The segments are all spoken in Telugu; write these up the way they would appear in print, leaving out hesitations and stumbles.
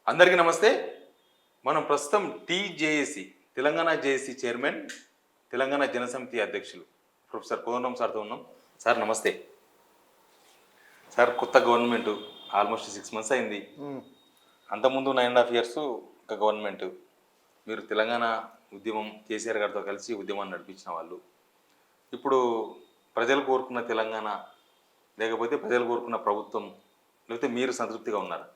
అందరికీ నమస్తే. మనం ప్రస్తుతం TJAC Telangana JAC chairman, Telangana Jana Samithi అధ్యక్షులు ప్రొఫెసర్ కోదండరాం సార్తో ఉన్నాం. సార్ నమస్తే. సార్ కొత్త గవర్నమెంట్ ఆల్మోస్ట్ 6 మంత్స్ అయింది. అంతకుముందు 9.5 years ఒక గవర్నమెంట్. మీరు తెలంగాణ ఉద్యమం కేసీఆర్ గారితో కలిసి ఉద్యమాన్ని నడిపించిన వాళ్ళు. ఇప్పుడు ప్రజలు కోరుకున్న తెలంగాణ లేకపోతే ప్రజలు కోరుకున్న ప్రభుత్వం లేకపోతే మీరు సంతృప్తిగా ఉన్నారా?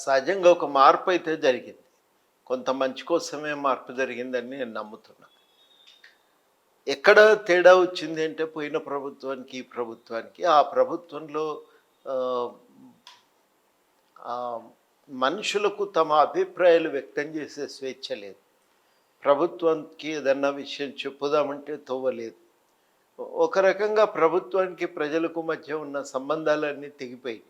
సహజంగా ఒక మార్పు అయితే జరిగింది. కొంత మంచి కోసమే మార్పు జరిగిందని నేను నమ్ముతున్నా. ఎక్కడ తేడా వచ్చింది అంటే పోయిన ప్రభుత్వానికి ఈ ప్రభుత్వానికి, ఆ ప్రభుత్వంలో మనుషులకు తమ అభిప్రాయాలు వ్యక్తం చేసే స్వేచ్ఛ లేదు. ప్రభుత్వానికి ఏదన్నా విషయం చెప్పుదామంటే తోవలేదు. ఒక రకంగా ప్రభుత్వానికి ప్రజలకు మధ్య ఉన్న సంబంధాలన్నీ తెగిపోయాయి.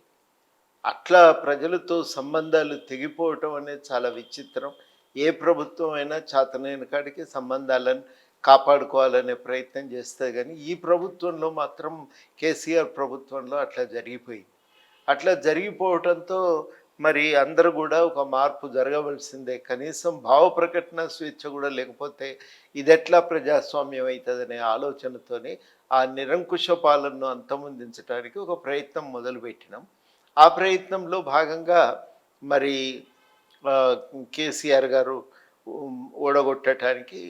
అట్లా ప్రజలతో సంబంధాలు తెగిపోవటం అనేది చాలా విచిత్రం. ఏ ప్రభుత్వం అయినా చేతనైన కాడికి సంబంధాలను కాపాడుకోవాలనే ప్రయత్నం చేస్తుంది, కానీ ఈ ప్రభుత్వంలో మాత్రం కేసీఆర్ ప్రభుత్వంలో అట్లా జరిగిపోయింది. అట్లా జరిగిపోవటంతో మరి అందరూ కూడా ఒక మార్పు జరగవలసిందే. కనీసం భావ ప్రకటన స్వేచ్ఛ కూడా లేకపోతే ఇది ఎట్లా ప్రజాస్వామ్యం అవుతుందనే ఆలోచనతోనే ఆ నిరంకుశ పాలనను అంతమొందించడానికి ఒక ప్రయత్నం మొదలుపెట్టినాం. ఆ ప్రయత్నంలో భాగంగా మరి కేసీఆర్ గారు ఓడగొట్టడానికి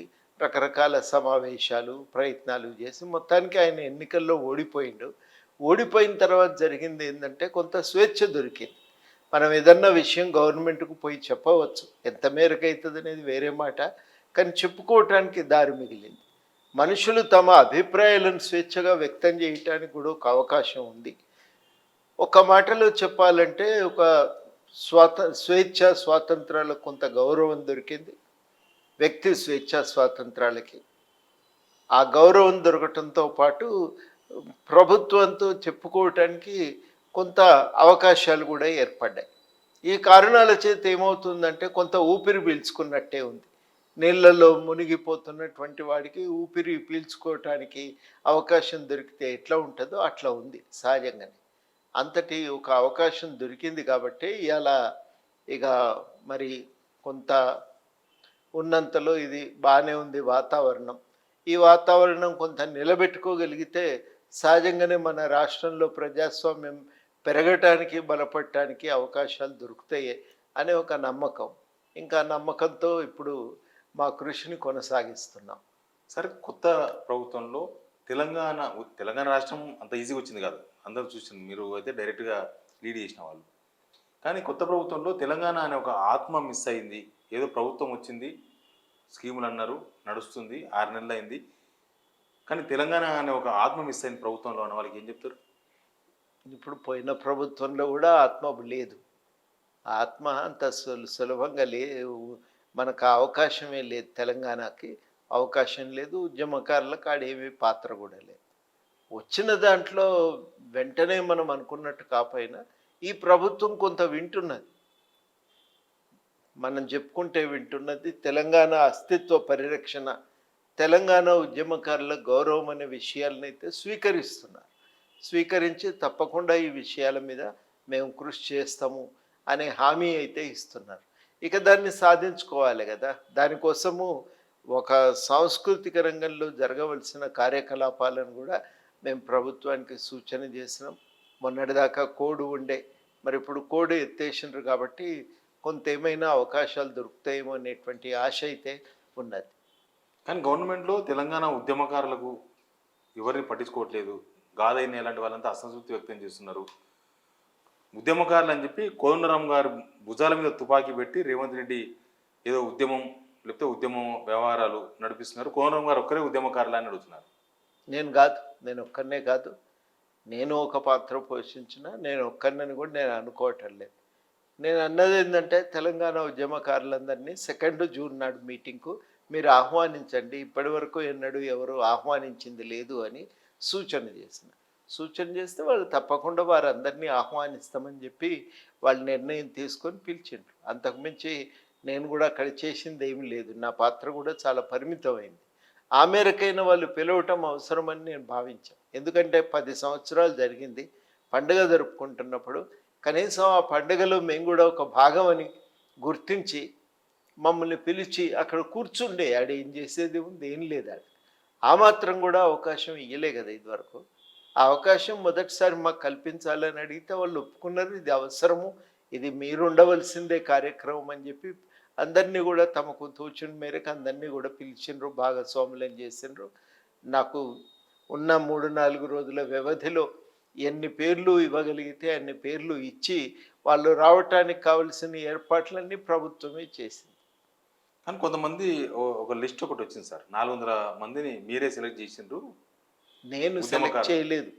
రకరకాల సమావేశాలు ప్రయత్నాలు చేసి మొత్తానికి ఆయన ఎన్నికల్లో ఓడిపోయిండు. ఓడిపోయిన తర్వాత జరిగింది ఏంటంటే కొంత స్వేచ్ఛ దొరికింది. మనం ఏదన్నా విషయం గవర్నమెంట్కు పోయి చెప్పవచ్చు, ఎంత మేరకు అవుతుంది అనేది వేరే మాట, కానీ చెప్పుకోవటానికి దారి మిగిలింది. మనుషులు తమ అభిప్రాయాలను స్వేచ్ఛగా వ్యక్తం చేయటానికి కూడా ఒక అవకాశం ఉంది. ఒక మాటలో చెప్పాలంటే ఒక స్వేచ్ఛ స్వాతంత్రాలకు కొంత గౌరవం దొరికింది. వ్యక్తి స్వేచ్ఛ స్వాతంత్రాలకి ఆ గౌరవం దొరకటంతో పాటు ప్రభుత్వంతో చెప్పుకోవటానికి కొంత అవకాశాలు కూడా ఏర్పడ్డాయి. ఈ కారణాల చేత ఏమవుతుందంటే కొంత ఊపిరి పీల్చుకున్నట్టే ఉంది. నీళ్ళల్లో మునిగిపోతున్నటువంటి వాడికి ఊపిరి పీల్చుకోవటానికి అవకాశం దొరికితే ఎట్లా ఉంటుందో అట్లా ఉంది సహజంగానే. అంతటి ఒక అవకాశం దొరికింది కాబట్టి ఇలా ఇక మరి కొంత ఉన్నంతలో ఇది బాగానే ఉంది వాతావరణం. ఈ వాతావరణం కొంత నిలబెట్టుకోగలిగితే సహజంగానే మన రాష్ట్రంలో ప్రజాస్వామ్యం పెరగటానికి బలపడటానికి అవకాశాలు దొరుకుతాయి అనే ఒక నమ్మకం. ఇంకా నమ్మకంతో ఇప్పుడు మా కృషిని కొనసాగిస్తున్నాం. సరే, కొత్త ప్రభుత్వంలో తెలంగాణ రాష్ట్రం అంత ఈజీగా వచ్చింది కాదు, అందరూ చూసింది. మీరు అయితే డైరెక్ట్గా లీడ్ చేసిన వాళ్ళు. కానీ కొత్త ప్రభుత్వంలో తెలంగాణ అనే ఒక ఆత్మ మిస్ అయింది. ఏదో ప్రభుత్వం వచ్చింది, స్కీములు అన్నారు, నడుస్తుంది, 6 నెలలు అయింది, కానీ తెలంగాణ అనే ఒక ఆత్మ మిస్ అయింది ప్రభుత్వంలో అన్న వాళ్ళకి ఏం చెప్తారు? ఇప్పుడు పోయిన ప్రభుత్వంలో కూడా ఆత్మ లేదు. ఆత్మ అంత సులభంగా మనకు అవకాశమే లేదు. తెలంగాణకి అవకాశం లేదు. ఉద్యమకారులకు ఆడేమీ పాత్ర కూడా లేదు. వచ్చిన దాంట్లో వెంటనే మనం అనుకున్నట్టు కాకపోయినా ఈ ప్రభుత్వం కొంత వింటున్నది, మనం చెప్పుకుంటే వింటున్నది. తెలంగాణ అస్తిత్వ పరిరక్షణ, తెలంగాణ ఉద్యమకారుల గౌరవం అనే విషయాలనైతే స్వీకరించి తప్పకుండా ఈ విషయాల మీద మేము కృషి చేస్తాము అనే హామీ అయితే ఇస్తున్నారు. ఇక దాన్ని సాధించుకోవాలి కదా. దానికోసము ఒక సాంస్కృతిక రంగంలో జరగవలసిన కార్యకలాపాలను కూడా మేము ప్రభుత్వానికి సూచన చేసినాం. మొన్నటిదాకా కోడ్ ఉండే, మరి ఇప్పుడు కోడ్ ఎత్తేసినారు కాబట్టి కొంత ఏమైనా అవకాశాలు దొరుకుతాయేమో అనేటువంటి ఆశ అయితే ఉన్నది. కానీ గవర్నమెంట్లో తెలంగాణ ఉద్యమకారులకు ఎవరిని పట్టించుకోవట్లేదు. గాదైన ఇలాంటి వాళ్ళంతా అసంతృప్తి వ్యక్తం చేస్తున్నారు. ఉద్యమకారులు అని చెప్పి కోదండరాం గారు భుజాల మీద తుపాకీ పెట్టి రేవంత్ రెడ్డి ఏదో ఉద్యమం లేకపోతే ఉద్యమం వ్యవహారాలు నడిపిస్తున్నారు. కోదండరాం గారు ఒక్కరే ఉద్యమకారులు అని అడుగుతున్నారు. నేను ఒక్కనే కాదు, నేను ఒక పాత్ర పోషించిన, నేను ఒక్కరిని కూడా నేను అనుకోవటం లేదు. నేను అన్నది ఏంటంటే తెలంగాణ ఉద్యమకారులందరినీ 2 జూన్ నాడు మీటింగ్కు మీరు ఆహ్వానించండి. ఇప్పటి వరకు ఎన్నడూ ఎవరు ఆహ్వానించింది లేదు అని సూచన చేస్తే వాళ్ళు తప్పకుండా వారందరినీ ఆహ్వానిస్తామని చెప్పి వాళ్ళు నిర్ణయం తీసుకొని పిలిచిండ్రు. అంతకుమించి నేను కూడా అక్కడ చేసింది ఏమీ లేదు. నా పాత్ర కూడా చాలా పరిమితమైంది. ఆ మేరకైనా వాళ్ళు పిలవటం అవసరమని నేను భావించాను. ఎందుకంటే 10 సంవత్సరాలు జరిగింది. పండుగ జరుపుకుంటున్నప్పుడు కనీసం ఆ పండుగలో మేము కూడా ఒక భాగం అని గుర్తించి మమ్మల్ని పిలిచి అక్కడ కూర్చుండే ఆడ ఏం చేసేది ఉంది ఏం లేదు ఆడ. ఆ మాత్రం కూడా అవకాశం ఇయ్యలే కదా ఇదివరకు. ఆ అవకాశం మొదటిసారి మాకు కల్పించాలని అడిగితే వాళ్ళు ఒప్పుకున్నారు. ఇది అవసరము, ఇది మీరు ఉండవలసిందే కార్యక్రమం అని చెప్పి అందరినీ కూడా తమకు తోచిన మేరకు అందరినీ కూడా పిలిచిండ్రు, భాగస్వాములను చేసిండ్రు. నాకు ఉన్న 3-4 రోజుల వ్యవధిలో ఎన్ని పేర్లు ఇవ్వగలిగితే అన్ని పేర్లు ఇచ్చి వాళ్ళు రావటానికి కావలసిన ఏర్పాట్లన్నీ ప్రభుత్వమే చేసింది. కానీ కొంతమంది ఒక లిస్ట్ ఒకటి వచ్చింది సార్, 400 మందిని మీరే సెలెక్ట్ చేసిండ్రు. నేను సెలెక్ట్ చేయలేదు.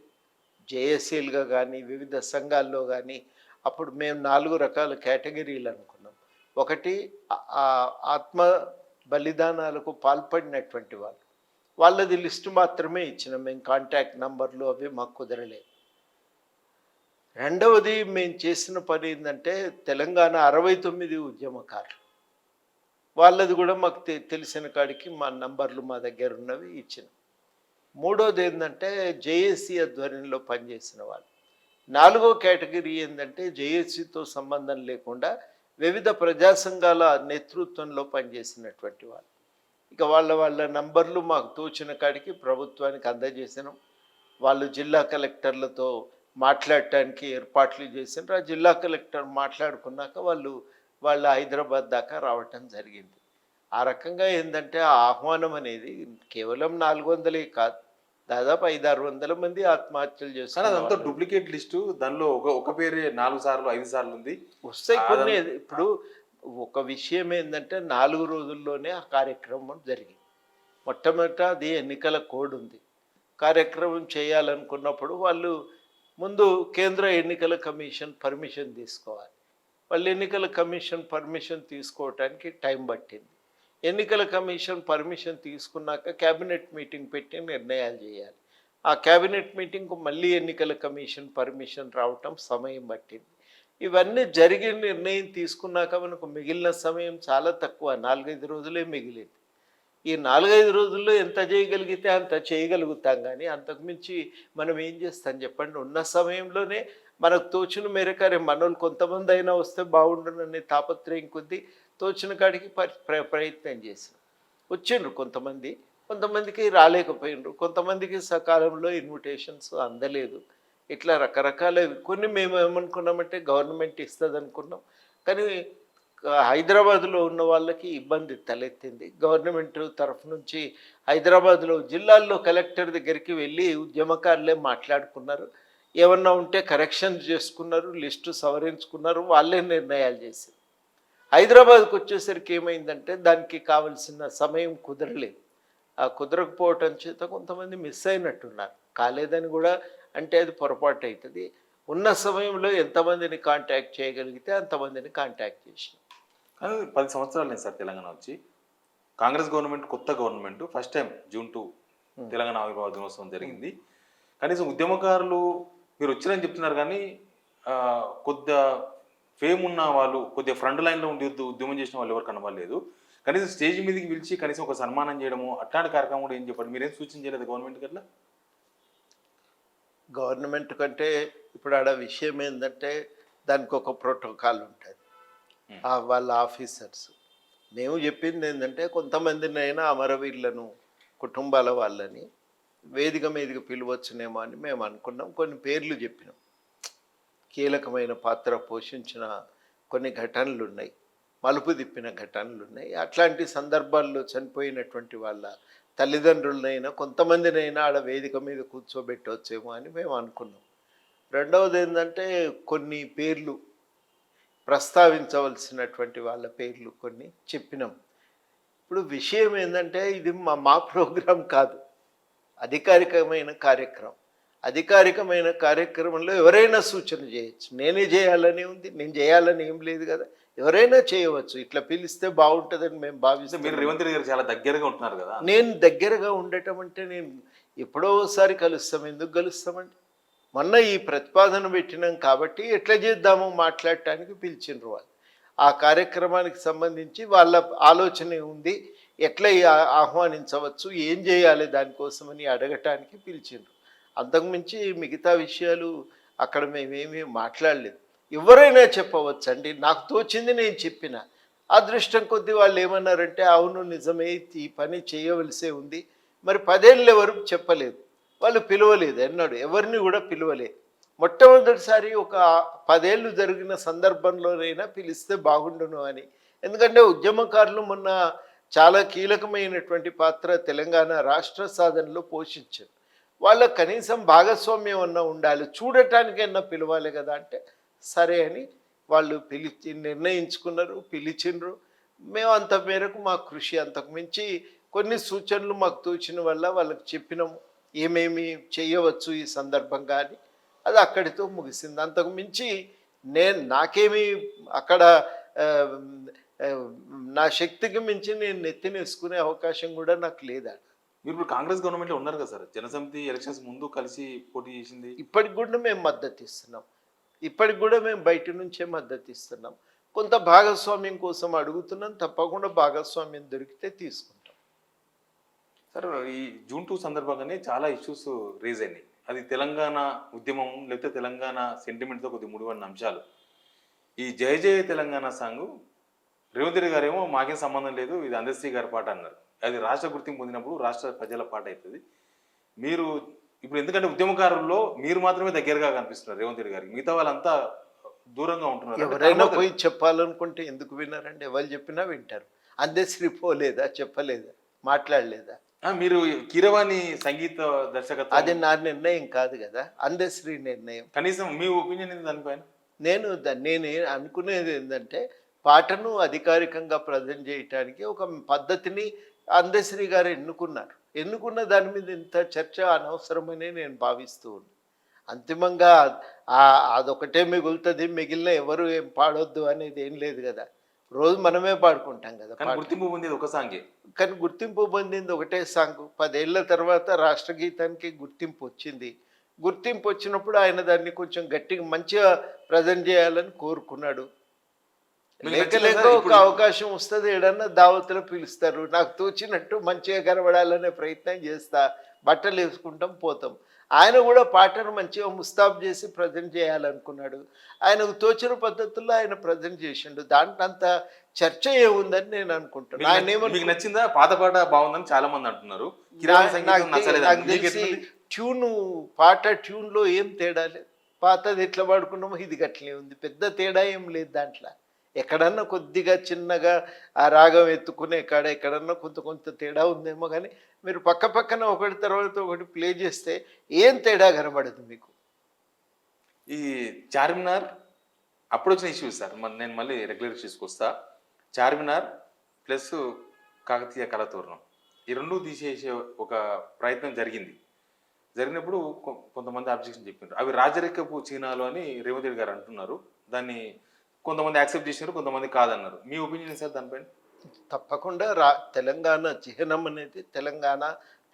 జేఏసీలుగా కానీ వివిధ సంఘాల్లో కానీ అప్పుడు మేము 4 రకాల కేటగిరీలు అనుకున్నాం. ఒకటి ఆత్మ బలిదానాలకు పాల్పడినటువంటి వాళ్ళు, వాళ్ళది లిస్టు మాత్రమే ఇచ్చినాం మేము, కాంటాక్ట్ నంబర్లు అవి మాకు కుదరలేదు. రెండవది మేము చేసిన పని ఏంటంటే తెలంగాణ 69 ఉద్యమకారులు, వాళ్ళది కూడా మాకు తెలిసిన కాడికి మా నంబర్లు మా దగ్గర ఉన్నవి ఇచ్చినాం. మూడోది ఏంటంటే జేఏసీ ఆధ్వర్యంలో పనిచేసిన వాళ్ళు. 4వ కేటగిరీ ఏంటంటే జేఏసీతో సంబంధం లేకుండా వివిధ ప్రజా సంఘాల నేతృత్వంలో పనిచేసినటువంటి వాళ్ళు. ఇక వాళ్ళ నంబర్లు మాకు తోచిన కాడికి ప్రభుత్వానికి అందజేసినాం. వాళ్ళు జిల్లా కలెక్టర్లతో మాట్లాడటానికి ఏర్పాట్లు చేసినారు. ఆ జిల్లా కలెక్టర్ మాట్లాడుకున్నాక వాళ్ళ హైదరాబాద్ దాకా రావటం జరిగింది. ఆ రకంగా ఏంటంటే ఆ ఆహ్వానం అనేది కేవలం 400 కాదు, దాదాపు 500-600 మంది ఆత్మహత్యలు కానీ చేస్తారు. అదంతా డూప్లికేట్ లిస్టు, దానిలో ఒక పేరే 4 సార్లు 5 సార్లు ఉంది. వస్తాయి కొన్ని. ఇప్పుడు ఒక విషయం ఏంటంటే 4 రోజుల్లోనే ఆ కార్యక్రమం జరిగింది. మొట్టమొదట అది ఎన్నికల కోడ్ ఉంది. కార్యక్రమం చేయాలనుకున్నప్పుడు వాళ్ళు ముందు కేంద్ర ఎన్నికల కమిషన్ పర్మిషన్ తీసుకోవాలి. వాళ్ళు ఎన్నికల కమిషన్ పర్మిషన్ తీసుకోవటానికి టైం పట్టింది. ఎన్నికల కమిషన్ పర్మిషన్ తీసుకున్నాక క్యాబినెట్ మీటింగ్ పెట్టి నిర్ణయాలు చేయాలి. ఆ క్యాబినెట్ మీటింగ్కు మళ్ళీ ఎన్నికల కమిషన్ పర్మిషన్ రావటం సమయం పట్టింది. ఇవన్నీ జరిగి నిర్ణయం తీసుకున్నాక మనకు మిగిలిన సమయం చాలా తక్కువ, 4-5 రోజులే మిగిలింది. ఈ 4-5 రోజుల్లో ఎంత చేయగలిగితే అంత చేయగలుగుతాం, కానీ అంతకుమించి మనం ఏం చేస్తాం చెప్పండి. ఉన్న సమయంలోనే మనకు తోచిన మేరకు మనోళ్ళు కొంతమంది అయినా వస్తే బాగుండుననే తాపత్రయం కొద్దీ తోచిన కాడికి ప్రయత్నం చేసాం. వచ్చిండ్రు కొంతమందికి రాలేకపోయినరు, కొంతమందికి సకాలంలో ఇన్విటేషన్స్ అందలేదు. ఇట్లా రకరకాల కొన్ని మేము ఏమనుకున్నామంటే గవర్నమెంట్ ఇస్తుంది అనుకున్నాం, కానీ హైదరాబాద్లో ఉన్న వాళ్ళకి ఇబ్బంది తలెత్తింది. గవర్నమెంట్ తరఫు నుంచి హైదరాబాద్లో జిల్లాల్లో కలెక్టర్ దగ్గరికి వెళ్ళి ఉద్యమకారులే మాట్లాడుకున్నారు, ఏమన్నా ఉంటే కరెక్షన్ చేసుకున్నారు, లిస్టు సవరించుకున్నారు, వాళ్ళే నిర్ణయాలు చేశారు. హైదరాబాద్కి వచ్చేసరికి ఏమైందంటే దానికి కావలసిన సమయం కుదరలేదు. ఆ కుదరకపోవటం చేత కొంతమంది మిస్ అయినట్టున్నారు. కాలేదని కూడా అంటే అది పొరపాటు అవుతుంది. ఉన్న సమయంలో ఎంతమందిని కాంటాక్ట్ చేయగలిగితే అంతమందిని కాంటాక్ట్ చేసినాం. కానీ 10 సంవత్సరాలు లేదు సార్ తెలంగాణ వచ్చి. కాంగ్రెస్ గవర్నమెంట్, కొత్త government, first time June 2 Telangana ఆవిర్భావ దినోత్సవం జరిగింది. కనీసం ఉద్యమకారులు మీరు వచ్చిరని చెప్తున్నారు, కానీ కొద్దిగా ఫేమ్ ఉన్న వాళ్ళు, కొద్దిగా ఫ్రంట్ లైన్లో ఉండి ఉద్యమం చేసిన వాళ్ళు ఎవరు కనబడలేదు. కనీసం స్టేజ్ మీదకి పిలిచి కనీసం ఒక సన్మానం చేయడము అట్లాంటి కార్యక్రమం కూడా ఏం చెప్పండి, మీరేం సూచించలేదు గవర్నమెంట్కి అట్లా? గవర్నమెంట్ కంటే ఇప్పుడు ఆడ విషయం ఏంటంటే దానికి ఒక ప్రోటోకాల్ ఉంటుంది, వాళ్ళ ఆఫీసర్స్. మేము చెప్పింది ఏంటంటే కొంతమందినైనా అమరవీరులను, కుటుంబాల వాళ్ళని వేదిక మీదకి పిలవచ్చునేమో అని మేము అనుకున్నాం. కొన్ని పేర్లు చెప్పినాం. కీలకమైన పాత్ర పోషించిన కొన్ని ఘటనలు ఉన్నాయి, మలుపు తిప్పిన ఘటనలు ఉన్నాయి. అట్లాంటి సందర్భాల్లో చనిపోయినటువంటి వాళ్ళ తల్లిదండ్రులనైనా కొంతమందినైనా ఆడ వేదిక మీద కూర్చోబెట్టవచ్చేమో అని మేము అనుకున్నాం. రెండవది ఏంటంటే కొన్ని పేర్లు ప్రస్తావించవలసినటువంటి వాళ్ళ పేర్లు కొన్ని చెప్పినాం. ఇప్పుడు విషయం ఏంటంటే ఇది మా ప్రోగ్రాం కాదు, అధికారికమైన కార్యక్రమం. అధికారికమైన కార్యక్రమంలో ఎవరైనా సూచన చేయొచ్చు. నేనే చేయాలని ఉంది, నేను చేయాలని ఏం లేదు కదా, ఎవరైనా చేయవచ్చు. ఇట్లా పిలిస్తే బాగుంటుందని మేము భావిస్తాం. మీరు రేవంత్ రెడ్డి గారు చాలా దగ్గరగా ఉంటున్నారు కదా. నేను దగ్గరగా ఉండటం అంటే నేను ఎప్పుడో ఒకసారి కలుస్తాం, ఎందుకు కలుస్తామండి? మొన్న ఈ ప్రతిపాదన పెట్టినాం కాబట్టి ఎట్లా చేద్దామో మాట్లాడటానికి పిలిచిండ్రు వాళ్ళు. ఆ కార్యక్రమానికి సంబంధించి వాళ్ళ ఆలోచన ఉంది, ఎట్లా ఆహ్వానించవచ్చు, ఏం చేయాలి దానికోసమని అడగటానికి పిలిచిండ్రు. అంతకుమించి మిగతా విషయాలు అక్కడ మేమేమీ మాట్లాడలేదు. ఎవరైనా చెప్పవచ్చండి. నాకు తోచింది నేను చెప్పిన. అదృష్టం కొద్దీ వాళ్ళు ఏమన్నారంటే, అవును నిజమే ఈ పని చేయవలసే ఉంది. మరి 10 ఏళ్ళు ఎవరు చెప్పలేదు. వాళ్ళు పిలవలేదు ఎన్నడూ. ఎవరిని కూడా పిలవలేదు. మొట్టమొదటిసారి ఒక 10 ఏళ్ళు జరిగిన సందర్భంలోనైనా పిలిస్తే బాగుండును అని. ఎందుకంటే ఉద్యమకారులు మొన్న చాలా కీలకమైనటువంటి పాత్ర తెలంగాణ రాష్ట్ర సాధనలో పోషించారు. వాళ్ళకి కనీసం భాగస్వామ్యం అన్నా ఉండాలి. చూడటానికైనా పిలవాలి కదా అంటే, సరే అని వాళ్ళు పిలిచి నిర్ణయించుకున్నారు, పిలిచిండ్రు. మేము అంత మేరకు మా కృషి అంతకు మించి కొన్ని సూచనలు మాకు తోచిన వల్ల వాళ్ళకి చెప్పినాము. ఏమేమి చేయవచ్చు ఈ సందర్భంగా అని. అది అక్కడితో ముగిసింది. అంతకు మించి నాకేమీ అక్కడ ఆహ్, ఆహ్, నా శక్తికి మించి నేను నెత్తినేసుకునే అవకాశం కూడా నాకు లేదా. మీరు ఇప్పుడు కాంగ్రెస్ గవర్నమెంట్లో ఉన్నారు కదా సార్. జనసమితి ఎలక్షన్స్ ముందు కలిసి పోటీ చేసింది. ఇప్పటికి కూడా మేము మద్దతు ఇస్తున్నాం. ఇప్పటికి కూడా మేము బయట నుంచే మద్దతు ఇస్తున్నాం. కొంత భాగస్వామ్యం కోసం అడుగుతున్నాం. తప్పకుండా భాగస్వామ్యం దొరికితే తీసుకుంటాం. సార్ ఈ జూన్ 2 సందర్భంగానే చాలా ఇష్యూస్ రేజ్ అయినాయి. అది తెలంగాణ ఉద్యమం లేకపోతే తెలంగాణ సెంటిమెంట్తో కొద్దిగా ముడిపడిన అంశాలు. ఈ జయ జయ తెలంగాణ సాంగ్ రేవంత్ రెడ్డి గారేమో మాకేం సంబంధం లేదు, ఇది అందశ్రీ గారి పాట అన్నారు. అది రాష్ట్ర గుర్తింపు పొందినప్పుడు రాష్ట్ర ప్రజల పాట అవుతుంది. మీరు ఇప్పుడు ఎందుకంటే ఉద్యమకారుల్లో మీరు మాత్రమే దగ్గరగా కనిపిస్తున్నారు రేవంత్ రెడ్డి గారికి, మిగతా వాళ్ళంతా దూరంగా ఉంటున్నారు. ఎవరైనా పోయి చెప్పాలనుకుంటే ఎందుకు విన్నారండి? ఎవరు చెప్పినా వింటారు. అందశ్రీ పోలేదా, చెప్పలేదా, మాట్లాడలేదా? మీరు కీరవాణి సంగీత దర్శకత్వం అది నా నిర్ణయం కాదు కదా, అందశ్రీ నిర్ణయం. కనీసం మీ ఒపీనియన్ ఏంది దానిపైన? నేను అనుకునేది ఏంటంటే, పాటను అధికారికంగా ప్రజెంట్ చేయటానికి ఒక పద్ధతిని అందశ్రీ గారు ఎన్నుకున్న దాని మీద ఇంత చర్చ అనవసరమని నేను భావిస్తూ ఉన్నాను. అంతిమంగా అదొకటే మిగులుతుంది, మిగిలిన ఎవరు ఏం పాడొద్దు అనేది ఏం లేదు కదా. రోజు మనమే పాడుకుంటాం కదా. గుర్తింపు పొందేది ఒక సాంగే, కానీ గుర్తింపు పొందింది ఒకటే సాంగ్. 10 ఏళ్ల తర్వాత రాష్ట్ర గీతానికి గుర్తింపు వచ్చింది. గుర్తింపు వచ్చినప్పుడు ఆయన దాన్ని కొంచెం గట్టిగా మంచిగా ప్రజెంట్ చేయాలని కోరుకున్నాడు. లేక ఒక అవకాశం వస్తుంది, ఏడన్నా దావతులు పిలుస్తారు, నాకు తోచినట్టు మంచిగా కనబడాలనే ప్రయత్నం చేస్తా, బట్టలు వేసుకుంటాం, పోతాం. ఆయన కూడా పాటను మంచిగా ముస్తాబ్ చేసి ప్రజెంట్ చేయాలనుకున్నాడు. ఆయనకు తోచిన పద్ధతుల్లో ఆయన ప్రజెంట్ చేసిండు. దాంట్లో అంత చర్చ ఏముందని నేను అనుకుంటున్నాను. ఆయన మీకు నచ్చిందా? పాత పాట బాగుందని చాలా మంది అంటున్నారు. నాకు తెలిసి పాట ట్యూన్లో ఏం తేడా లేదు. పాతది ఎట్లా పాడుకున్నామో ఇది గట్లనే ఉంది. పెద్ద తేడా ఏం లేదు దాంట్లో. ఎక్కడన్నా కొద్దిగా చిన్నగా ఆ రాగం ఎత్తుకునే కాడ ఎక్కడన్నా కొంత తేడా ఉందేమో, కానీ మీరు పక్కన ఒకటి తర్వాత ఒకటి ప్లే చేస్తే ఏం తేడా కనబడదు మీకు. ఈ చార్మినార్ అప్పుడు వచ్చిన ఇష్యూస్ సార్, నేను మళ్ళీ రెగ్యులర్ ఇష్యూస్కి వస్తా. చార్మినార్ ప్లస్ కాకతీయ కళాతోరణం ఈ రెండు తీసేసే ఒక ప్రయత్నం జరిగినప్పుడు కొంతమంది అబ్జెక్షన్ చెప్పినారు. అవి రాజరికపు చిహ్నాలు అని రేవంత్ రెడ్డి గారు అంటున్నారు. దాన్ని కొంతమంది యాక్సెప్ట్ చేసినారు, కొంతమంది కాదన్నారు. మీ ఒపీనియన్ సార్ దానిపైన? తప్పకుండా తెలంగాణ చిహ్నం అనేది తెలంగాణ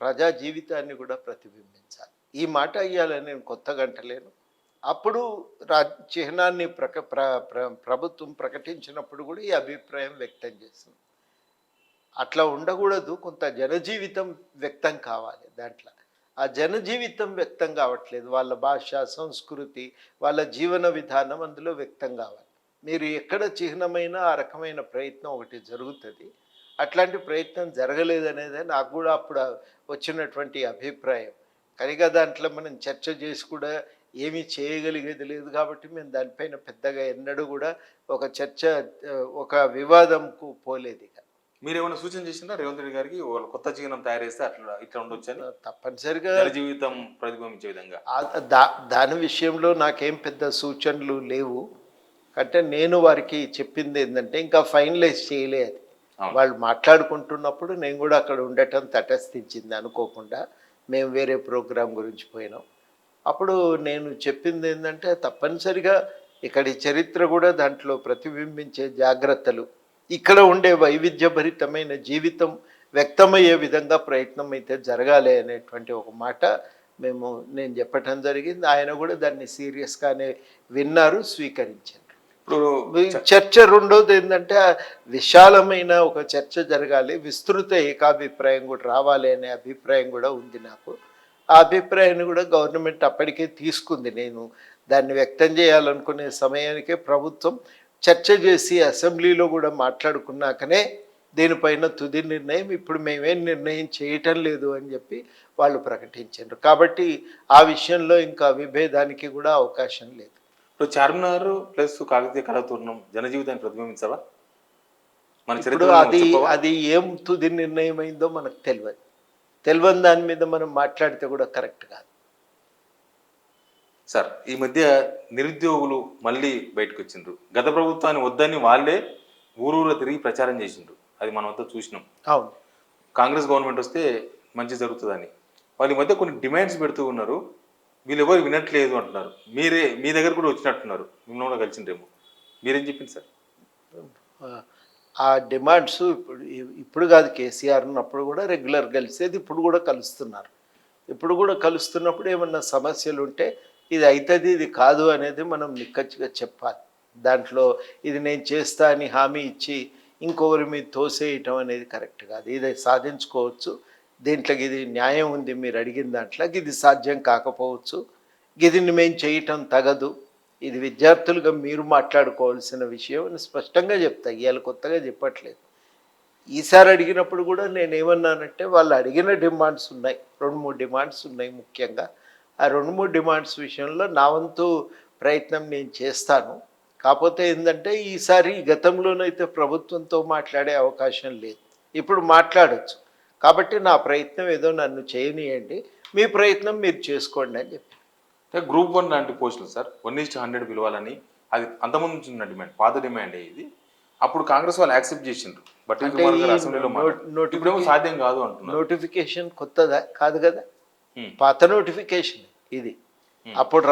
ప్రజా జీవితాన్ని కూడా ప్రతిబింబించాలి. ఈ మాట అయ్యాలని నేను కొత్తగా అంటలేను. అప్పుడు చిహ్నాన్ని ప్రభుత్వం ప్రకటించినప్పుడు కూడా ఈ అభిప్రాయం వ్యక్తం చేస్తుంది. అట్లా ఉండకూడదు, కొంత జనజీవితం వ్యక్తం కావాలి దాంట్లో. ఆ జనజీవితం వ్యక్తం కావట్లేదు. వాళ్ళ భాష, సంస్కృతి, వాళ్ళ జీవన విధానం అందులో వ్యక్తం కావాలి. మీరు ఎక్కడ చిహ్నమైన ఆ రకమైన ప్రయత్నం ఒకటి జరుగుతుంది. అట్లాంటి ప్రయత్నం జరగలేదనేదే నాకు కూడా అప్పుడు వచ్చినటువంటి అభిప్రాయం. కనుక దాంట్లో మనం చర్చ చేసి కూడా ఏమీ చేయగలిగేది లేదు. కాబట్టి మేము దానిపైన పెద్దగా ఎన్నడూ కూడా ఒక చర్చ, ఒక వివాదంకు పోలేదు. ఇక మీరు ఏమైనా సూచన చేసినా రేవంత్ రెడ్డి గారికి కొత్త చిహ్నం తయారు చేస్తే ఇట్లా ఉండొచ్చు అని? తప్పనిసరిగా జీవితం ప్రతిబింబించే విధంగా దాని విషయంలో నాకేం పెద్ద సూచనలు లేవు. అంటే నేను వారికి చెప్పింది ఏంటంటే, ఇంకా ఫైనలైజ్ చేయలే అది. వాళ్ళు మాట్లాడుకుంటున్నప్పుడు నేను కూడా అక్కడ ఉండటం తటస్థించింది అనుకోకుండా. మేము వేరే ప్రోగ్రాం గురించి పోయినాం. అప్పుడు నేను చెప్పింది ఏంటంటే, తప్పనిసరిగా ఇక్కడి చరిత్ర కూడా దాంట్లో ప్రతిబింబించే జాగ్రత్తలు, ఇక్కడ ఉండే వైవిధ్యభరితమైన జీవితం వ్యక్తమయ్యే విధంగా ప్రయత్నం అయితే జరగాలి అనేటువంటి ఒక మాట నేను చెప్పటం జరిగింది. ఆయన కూడా దాన్ని సీరియస్గానే విన్నారు, స్వీకరించారు. చర్చ రెండోది ఏంటంటే, విశాలమైన ఒక చర్చ జరగాలి, విస్తృత ఏకాభిప్రాయం కూడా రావాలి అనే అభిప్రాయం కూడా ఉంది నాకు. ఆ అభిప్రాయాన్ని కూడా గవర్నమెంట్ అప్పటికే తీసుకుంది. నేను దాన్ని వ్యక్తం చేయాలనుకునే సమయానికే ప్రభుత్వం చర్చ చేసి అసెంబ్లీలో కూడా మాట్లాడుకున్నాకనే దీనిపైన తుది నిర్ణయం ఇప్పుడు మేమేం నిర్ణయం చేయటం లేదు అని చెప్పి వాళ్ళు ప్రకటించారు. కాబట్టి ఆ విషయంలో ఇంకా విభేదానికి కూడా అవకాశం లేదు. ఇప్పుడు చార్మినార్ ప్లస్ కాకతీయ కళాతోరణం జనజీవితాన్ని ప్రతిబింబించవా? మన ఇప్పుడు చరిత్రలో అది చెప్పవా? అది ఏం తుది నిర్ణయం అయిందో మనకు తెలియని దాని మీద మనం మాట్లాడితే కూడా కరెక్ట్ కాదు. సార్, ఈ మధ్య నిరుద్యోగులు మళ్ళీ బయటకు వచ్చిండ్రు. గత ప్రభుత్వాన్ని వద్దని వాళ్ళే ఊరూరా తిరిగి ప్రచారం చేసిండ్రు. అది మనమంతా చూసినాం. అవును. కాంగ్రెస్ గవర్నమెంట్ వస్తే మంచి జరుగుతుందని వాళ్ళు ఈ మధ్య కొన్ని డిమాండ్స్ పెడుతూ ఉన్నారు. వీళ్ళు ఎవరు వినట్లేదు అంటున్నారు. మీ దగ్గర కూడా వచ్చినట్టున్నారు, మిమ్మల్ని కూడా కలిసిండ్రేమో. మీరేం చెప్పింది సార్? ఆ డిమాండ్స్ ఇప్పుడు కాదు, కేసీఆర్ ఉన్నప్పుడు కూడా రెగ్యులర్ కలిసేది, ఇప్పుడు కూడా కలుస్తున్నారు. ఇప్పుడు కూడా కలుస్తున్నప్పుడు ఏమన్నా సమస్యలు ఉంటే ఇది అవుతుంది ఇది కాదు అనేది మనం నిక్కచ్చిగా చెప్పాలి. దాంట్లో ఇది నేను చేస్తా అని హామీ ఇచ్చి ఇంకొకరి మీద తోసేయటం అనేది కరెక్ట్ కాదు. ఇది సాధించుకోవచ్చు, దీంట్లోకి ఇది న్యాయం ఉంది, మీరు అడిగిన దాంట్లోకి ఇది సాధ్యం కాకపోవచ్చు, ఇది మేము చేయటం తగదు, ఇది విద్యార్థులుగా మీరు మాట్లాడుకోవాల్సిన విషయం అని స్పష్టంగా చెప్తా. ఇవాళ కొత్తగా చెప్పట్లేదు. ఈసారి అడిగినప్పుడు కూడా నేను ఏమన్నానంటే వాళ్ళు అడిగిన డిమాండ్స్ ఉన్నాయి, 2-3 డిమాండ్స్ ఉన్నాయి. ముఖ్యంగా ఆ 2-3 డిమాండ్స్ విషయంలో నా వంతు ప్రయత్నం నేను చేస్తాను. కాకపోతే ఏంటంటే ఈసారి గతంలోనైతే ప్రభుత్వంతో మాట్లాడే అవకాశం లేదు, ఇప్పుడు మాట్లాడచ్చు. కాబట్టి నా ప్రయత్నం ఏదో నన్ను చేయనియండి, మీ ప్రయత్నం మీరు చేసుకోండి అని చెప్పి. గ్రూప్ 1 లాంటి పోస్టులు సార్ 1:100 పిలవాలని, అది అంతకుముందు నుంచి ఉన్న డిమాండ్, పాత డిమాండ్ ఇది. అప్పుడు కాంగ్రెస్ వాళ్ళు యాక్సెప్ట్ చేసిండ్రు. బట్ ఇప్పుడేమో సాధ్యం కాదు అంటున్నారు. నోటిఫికేషన్ కొత్తదా కాదు కదా, పాత నోటిఫికేషన్ ఇది. అప్పుడు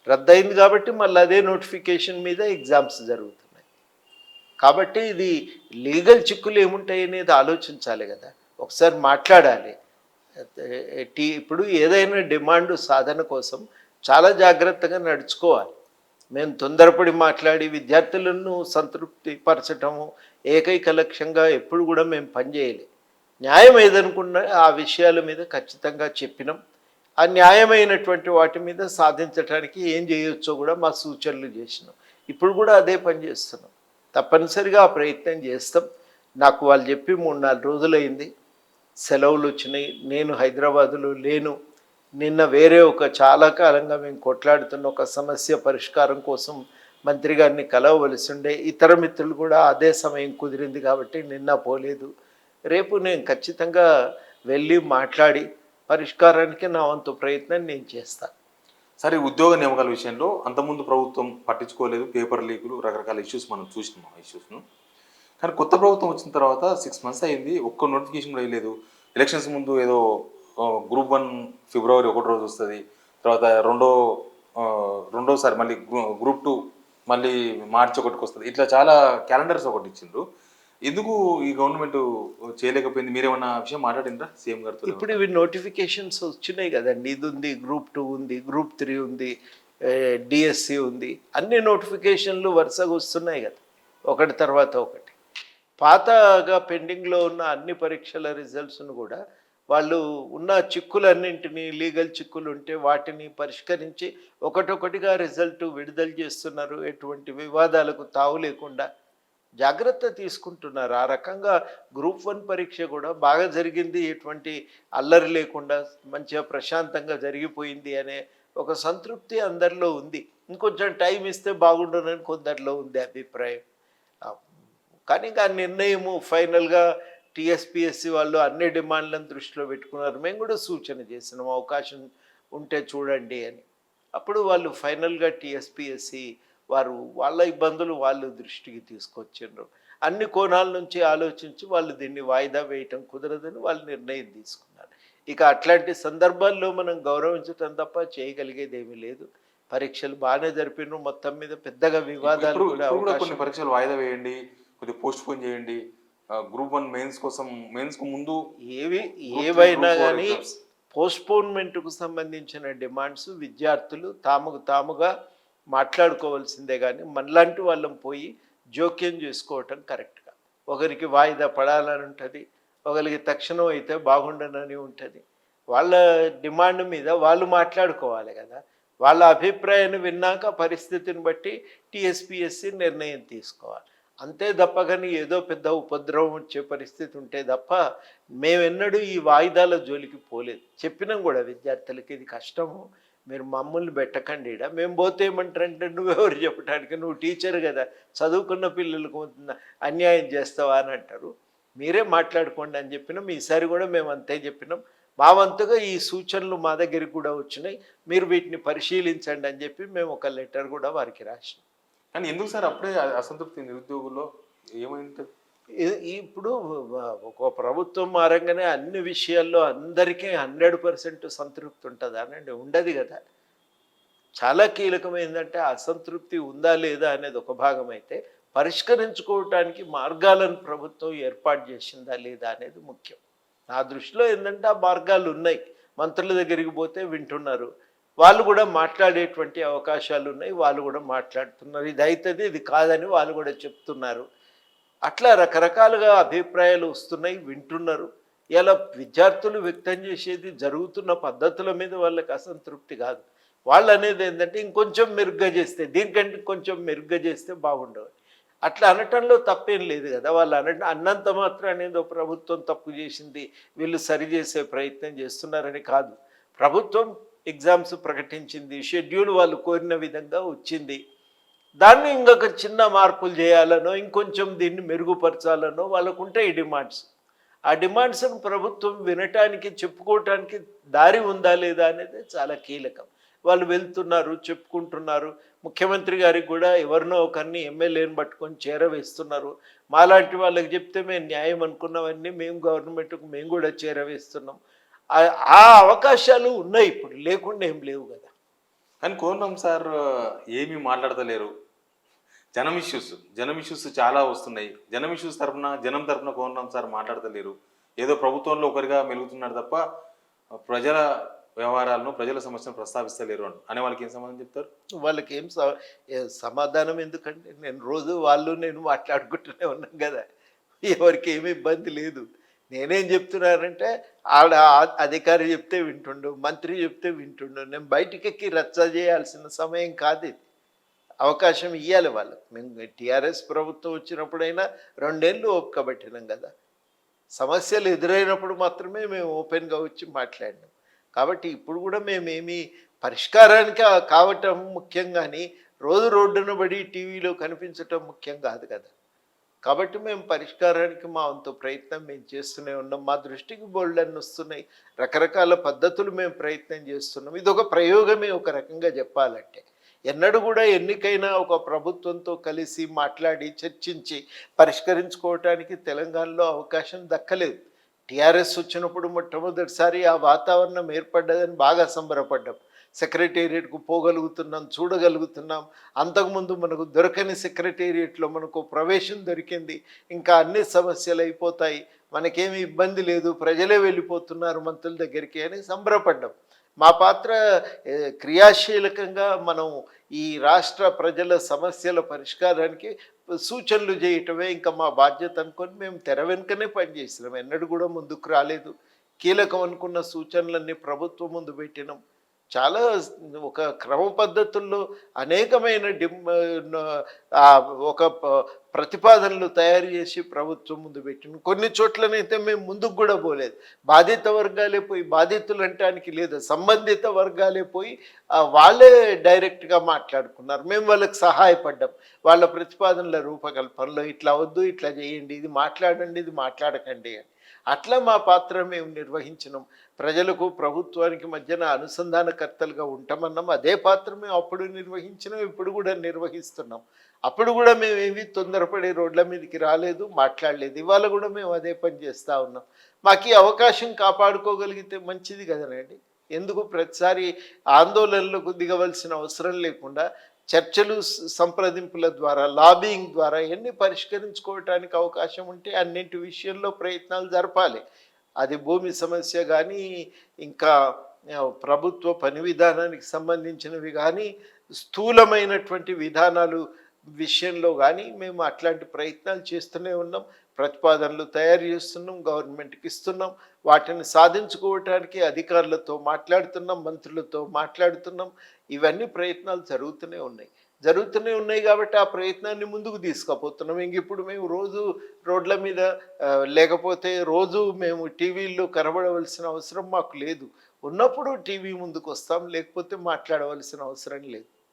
రద్దయింది కాబట్టి మళ్ళీ అదే నోటిఫికేషన్ మీద ఎగ్జామ్స్ జరుగుతున్నాయి. కాబట్టి ఇది లీగల్ చిక్కులు ఏముంటాయి అనేది ఆలోచించాలి కదా, ఒకసారి మాట్లాడాలి. ఇప్పుడు ఏదైనా డిమాండ్ సాధన కోసం చాలా జాగ్రత్తగా నడుచుకోవాలి. మేము తొందరపడి మాట్లాడి విద్యార్థులను సంతృప్తి పరచటము ఏకైక లక్ష్యంగా ఎప్పుడు కూడా మేము పనిచేయలే. న్యాయం ఏదనుకున్నా ఆ విషయాల మీద ఖచ్చితంగా చెప్పినాం. ఆ న్యాయమైనటువంటి వాటి మీద సాధించడానికి ఏం చేయొచ్చో కూడా మా సూచనలు చేసినాం. ఇప్పుడు కూడా అదే పని చేస్తున్నాం. తప్పనిసరిగా ఆ ప్రయత్నం చేస్తాం. నాకు వాళ్ళు చెప్పి 3-4 రోజులైంది, సెలవులు వచ్చినాయి, నేను హైదరాబాదులో లేను. నిన్న వేరే చాలా కాలంగా మేము కొట్లాడుతున్న ఒక సమస్య పరిష్కారం కోసం మంత్రి గారిని కలవవలసి ఉండే, ఇతర మిత్రులు కూడా అదే సమయం కుదిరింది కాబట్టి నిన్న పోలేదు. రేపు నేను ఖచ్చితంగా వెళ్ళి మాట్లాడి పరిష్కారానికి నా వంతు ప్రయత్నం నేను చేస్తాను. సరే, ఉద్యోగ నియామకాల విషయంలో అంతకుముందు ప్రభుత్వం పట్టించుకోలేదు, పేపర్ లీకులు, రకరకాల ఇష్యూస్ మనం చూసినాం ఆ ఇష్యూస్ను. కానీ కొత్త ప్రభుత్వం వచ్చిన తర్వాత 6 months అయింది, ఒక్క నోటిఫికేషన్ కూడా వేయలేదు. ఎలక్షన్స్ ముందు ఏదో గ్రూప్ 1 ఫిబ్రవరి 1 రోజు వస్తుంది, తర్వాత రెండోసారి మళ్ళీ గ్రూప్ 2 మళ్ళీ మార్చి 1కి వస్తుంది. ఇట్లా చాలా క్యాలెండర్స్ ఒకటి ఇచ్చిండ్రు. ఎందుకు ఈ గవర్నమెంట్ చేయలేకపోయింది? మీరేమన్నా విషయం మాట్లాడిందా సీఎం గారితో? ఇప్పుడు ఇవి నోటిఫికేషన్స్ వచ్చినాయి కదండి, ఇది ఉంది, గ్రూప్ 2 ఉంది, గ్రూప్ 3 ఉంది, డిఎస్సి ఉంది, అన్ని నోటిఫికేషన్లు వరుసగా వస్తున్నాయి కదా, ఒకటి తర్వాత ఒకటి. పాతగా పెండింగ్లో ఉన్న అన్ని పరీక్షల రిజల్ట్స్ను కూడా వాళ్ళు ఉన్న చిక్కులన్నింటినీ, లీగల్ చిక్కులు ఉంటే వాటిని పరిష్కరించి ఒకటొకటిగా రిజల్ట్ విడుదల చేస్తున్నారు. ఎటువంటి వివాదాలకు తావు లేకుండా జాగ్రత్త తీసుకుంటున్నారు. ఆ రకంగా గ్రూప్ 1 పరీక్ష కూడా బాగా జరిగింది, ఎటువంటి అల్లరి లేకుండా మంచిగా ప్రశాంతంగా జరిగిపోయింది అనే ఒక సంతృప్తి అందరిలో ఉంది. ఇంకొంచెం టైం ఇస్తే బాగుండునని కొందరిలో ఉంది అభిప్రాయం. కానీ ఆ నిర్ణయము ఫైనల్గా టీఎస్పీఎస్సీ వాళ్ళు అన్ని డిమాండ్లను దృష్టిలో పెట్టుకున్నారు. మేము కూడా సూచన చేసినాం అవకాశం ఉంటే చూడండి అని. అప్పుడు వాళ్ళు ఫైనల్గా టీఎస్పీఎస్సీ వారు వాళ్ళ ఇబ్బందులు వాళ్ళు దృష్టికి తీసుకొచ్చిండ్రు. అన్ని కోణాల నుంచి ఆలోచించి వాళ్ళు దీన్ని వాయిదా వేయటం కుదరదని వాళ్ళు నిర్ణయం తీసుకున్నారు. ఇక అట్లాంటి సందర్భాల్లో మనం గౌరవించటం తప్ప చేయగలిగేది ఏమీ లేదు. పరీక్షలు బాగానే జరిపిన మొత్తం మీద పెద్దగా వివాదాలు కూడా కొన్ని పరీక్షలు వాయిదా వేయండి, కొద్దిగా పోస్ట్ పోన్ చేయండి. గ్రూప్ 1 మెయిన్స్కు ముందు ఏవైనా కానీ పోస్ట్పోన్మెంట్కు సంబంధించిన డిమాండ్స్ విద్యార్థులు తాముగా మాట్లాడుకోవాల్సిందే. కానీ మనలాంటి వాళ్ళం పోయి జోక్యం చేసుకోవటం కరెక్ట్గా, ఒకరికి వాయిదా పడాలని ఉంటుంది, ఒకరికి తక్షణం అయితే బాగుండనని ఉంటుంది. వాళ్ళ డిమాండ్ మీద వాళ్ళు మాట్లాడుకోవాలి కదా, వాళ్ళ అభిప్రాయాన్ని విన్నాక పరిస్థితిని బట్టి టీఎస్పీఎస్సీ నిర్ణయం తీసుకోవాలి. అంతే తప్ప కానీ ఏదో పెద్ద ఉపద్రవం వచ్చే పరిస్థితి ఉంటే తప్ప మేమెన్నడూ ఈ వాయిదాల జోలికి పోలేదు. చెప్పినాం కూడా విద్యార్థులకి, ఇది కష్టము, మీరు మమ్మల్ని పెట్టకండి ఈడ. మేము పోతే ఏమంటారంటే నువ్వెవరు చెప్పడానికి, నువ్వు టీచర్ కదా, చదువుకున్న పిల్లలకు అన్యాయం చేస్తావా అని అంటారు. మీరే మాట్లాడుకోండి అని చెప్పినాం. ఈసారి కూడా మేము అంతే చెప్పినాం. మా వంతుగా ఈ సూచనలు మా దగ్గరికి కూడా వచ్చినాయి, మీరు వీటిని పరిశీలించండి అని చెప్పి మేము ఒక లెటర్ కూడా వారికి రాసినాం. కానీ ఎందుకు సార్ అప్పుడే అసంతృప్తి నిరుద్యోగుల్లో ఏమైంది? ఇప్పుడు ఒక ప్రభుత్వం మారంగానే అన్ని విషయాల్లో అందరికీ 100% సంతృప్తి ఉంటుందా అనండి? ఉండదు కదా. చాలా కీలకమైందంటే అసంతృప్తి ఉందా లేదా అనేది ఒక భాగం అయితే, పరిష్కరించుకోవటానికి మార్గాలను ప్రభుత్వం ఏర్పాటు చేసిందా లేదా అనేది ముఖ్యం. నా దృష్టిలో ఏంటంటే ఆ మార్గాలు ఉన్నాయి. మంత్రుల దగ్గరికి పోతే వింటున్నారు, వాళ్ళు కూడా మాట్లాడేటువంటి అవకాశాలు ఉన్నాయి, వాళ్ళు కూడా మాట్లాడుతున్నారు. ఇది అవుతుంది, ఇది కాదని వాళ్ళు కూడా చెప్తున్నారు. అట్లా రకరకాలుగా అభిప్రాయాలు వస్తున్నాయి, వింటున్నారు. ఇలా విద్యార్థులు వ్యక్తం చేసేది జరుగుతున్న పద్ధతుల మీద వాళ్ళకి అసంతృప్తి కాదు. వాళ్ళు అనేది ఏంటంటే ఇంకొంచెం మెరుగ్గా చేస్తే, దీనికంటే కొంచెం మెరుగ్గా చేస్తే బాగుండవు. అట్లా అనటంలో తప్పేం లేదు కదా. వాళ్ళు అన్నంత మాత్రం అనేది ప్రభుత్వం తప్పు చేసింది, వీళ్ళు సరిచేసే ప్రయత్నం చేస్తున్నారని కాదు. ప్రభుత్వం ఎగ్జామ్స్ ప్రకటించింది, షెడ్యూల్ వాళ్ళు కోరిన విధంగా వచ్చింది. దాన్ని ఇంకొక చిన్న మార్పులు చేయాలనో, ఇంకొంచెం దీన్ని మెరుగుపరచాలనో వాళ్ళకుంటే ఈ డిమాండ్స్. ఆ డిమాండ్స్ను ప్రభుత్వం వినటానికి, చెప్పుకోవటానికి దారి ఉందా లేదా అనేది చాలా కీలకం. వాళ్ళు వెళ్తున్నారు, చెప్పుకుంటున్నారు. ముఖ్యమంత్రి గారికి కూడా ఎవరినో ఒకరిని ఎమ్మెల్యేని పట్టుకొని చేరవేస్తున్నారు. మాలాంటి వాళ్ళకి చెప్తే మేము న్యాయం అనుకున్నవన్నీ మేము గవర్నమెంట్కు మేము కూడా చేరవేస్తున్నాం. ఆ అవకాశాలు ఉన్నాయి, ఇప్పుడు లేకుండా ఏం లేవు కదా. కానీ కోనం సార్ ఏమీ మాట్లాడతలేరు. జనం ఇష్యూస్ చాలా వస్తున్నాయి. జనం తరపున కోనం సార్ మాట్లాడతలేరు. ఏదో ప్రభుత్వంలో ఒకరిగా మెలుగుతున్నారు తప్ప ప్రజల వ్యవహారాలను, ప్రజల సమస్యను ప్రస్తావిస్తలేరు అనే వాళ్ళకి ఏం సమాధానం చెప్తారు? వాళ్ళకి ఏం సమాధానం ఎందుకంటే, నేను రోజు నేను మాట్లాడుకుంటూనే ఉన్నాం కదా, ఎవరికి ఏమి ఇబ్బంది లేదు. నేనేం చెప్తున్నానంటే, ఆడ అధికారి చెప్తే వింటుండు, మంత్రి చెప్తే వింటుండు. నేను బయటికి ఎక్కి రచ్చ చేయాల్సిన సమయం కాదు ఇది. అవకాశం ఇవ్వాలి వాళ్ళకి. మేము టీఆర్ఎస్ ప్రభుత్వం వచ్చినప్పుడైనా 2 ఏళ్ళు ఓపిక పట్టినాం కదా. సమస్యలు ఎదురైనప్పుడు మాత్రమే మేము ఓపెన్గా వచ్చి మాట్లాడినాం. కాబట్టి ఇప్పుడు కూడా మేమేమి పరిష్కారానికి కావటం ముఖ్యం, కానీ రోజు రోడ్డున పడి టీవీలో కనిపించటం ముఖ్యం కాదు కదా. కాబట్టి మేము పరిష్కారానికి మా వంతు ప్రయత్నం మేము చేస్తూనే ఉన్నాం. మా దృష్టికి బోల్డన్ని వస్తున్నాయి, రకరకాల పద్ధతులు మేము ప్రయత్నం చేస్తున్నాం. ఇది ఒక ప్రయోగమే ఒక రకంగా చెప్పాలంటే. ఎన్నడూ కూడా ఎన్నికైనా ఒక ప్రభుత్వంతో కలిసి మాట్లాడి చర్చించి పరిష్కరించుకోవటానికి తెలంగాణలో అవకాశం దక్కలేదు. టీఆర్ఎస్ వచ్చినప్పుడు మొట్టమొదటిసారి ఆ వాతావరణం ఏర్పడ్డదని బాగా సంబరపడ్డాం. సెక్రటేరియట్కు పోగలుగుతున్నాం, చూడగలుగుతున్నాం. అంతకుముందు మనకు దొరకని సెక్రటేరియట్లో మనకు ప్రవేశం దొరికింది. ఇంకా అన్ని సమస్యలు అయిపోతాయి, మనకేమీ ఇబ్బంది లేదు, ప్రజలే వెళ్ళిపోతున్నారు మంత్రుల దగ్గరికి అని సంబరపడ్డాం. మా పాత్ర క్రియాశీలకంగా మనం ఈ రాష్ట్ర ప్రజల సమస్యల పరిష్కారానికి సూచనలు చేయటమే ఇంకా మా బాధ్యత అనుకొని మేము తెర వెనుకనే పనిచేసినాం. ఎన్నడూ కూడా ముందుకు రాలేదు. కీలకం అనుకున్న సూచనలన్నీ ప్రభుత్వం ముందు పెట్టినాం. చాలా ఒక క్రమ పద్ధతుల్లో అనేకమైన ఒక ప్రతిపాదనలు తయారు చేసి ప్రభుత్వం ముందు పెట్టినాం. కొన్ని చోట్లనైతే మేము ముందుకు కూడా పోలేదు. బాధిత వర్గాలే పోయి, బాధితులు అంటానికి లేదు, సంబంధిత వర్గాలే పోయి వాళ్ళే డైరెక్ట్గా మాట్లాడుకున్నారు. మేము వాళ్ళకి సహాయపడ్డాం. వాళ్ళ ప్రతిపాదనల రూపకల్పనలో ఇట్లా వద్దు, ఇట్లా చేయండి, ఇది మాట్లాడండి, ఇది మాట్లాడకండి అని. అట్లా మా పాత్ర మేము నిర్వహించినాం. ప్రజలకు ప్రభుత్వానికి మధ్యన అనుసంధానకర్తలుగా ఉంటామన్నాం. అదే పాత్ర మేము అప్పుడు నిర్వహించినాం, ఇప్పుడు కూడా నిర్వహిస్తున్నాం. అప్పుడు కూడా మేము ఏమీ తొందరపడి రోడ్ల మీదకి రాలేదు, మాట్లాడలేదు. ఇవాళ కూడా మేము అదే పని చేస్తూ ఉన్నాం. మాకు ఈ అవకాశం కాపాడుకోగలిగితే మంచిది కదనండి. ఎందుకు ప్రతిసారి ఆందోళనలకు దిగవలసిన అవసరం లేకుండా చర్చలు, సంప్రదింపుల ద్వారా, లాబింగ్ ద్వారా ఎన్ని పరిష్కరించుకోవటానికి అవకాశం ఉంటే అన్నింటి విషయంలో ప్రయత్నాలు జరపాలి. అది భూమి సమస్య కానీ, ఇంకా ప్రభుత్వ పని విధానానికి సంబంధించినవి కానీ, స్థూలమైనటువంటి విధానాలు విషయంలో కానీ మేము అట్లాంటి ప్రయత్నాలు చేస్తూనే ఉన్నాం. ప్రతిపాదనలు తయారు చేస్తున్నాం, గవర్నమెంట్కి ఇస్తున్నాం. వాటిని సాధించుకోవటానికి అధికారులతో మాట్లాడుతున్నాం, మంత్రులతో మాట్లాడుతున్నాం. ఇవన్నీ ప్రయత్నాలు జరుగుతూనే ఉన్నాయి కాబట్టి ఆ ప్రయత్నాన్ని ముందుకు తీసుకుపోతున్నాం. ఇంక ఇప్పుడు మేము రోజు రోడ్ల మీద లేకపోతే రోజు మేము టీవీల్లో కనబడవలసిన అవసరం మాకు లేదు. ఉన్నప్పుడు టీవీ ముందుకు వస్తాం, లేకపోతే మాట్లాడవలసిన అవసరం లేదు.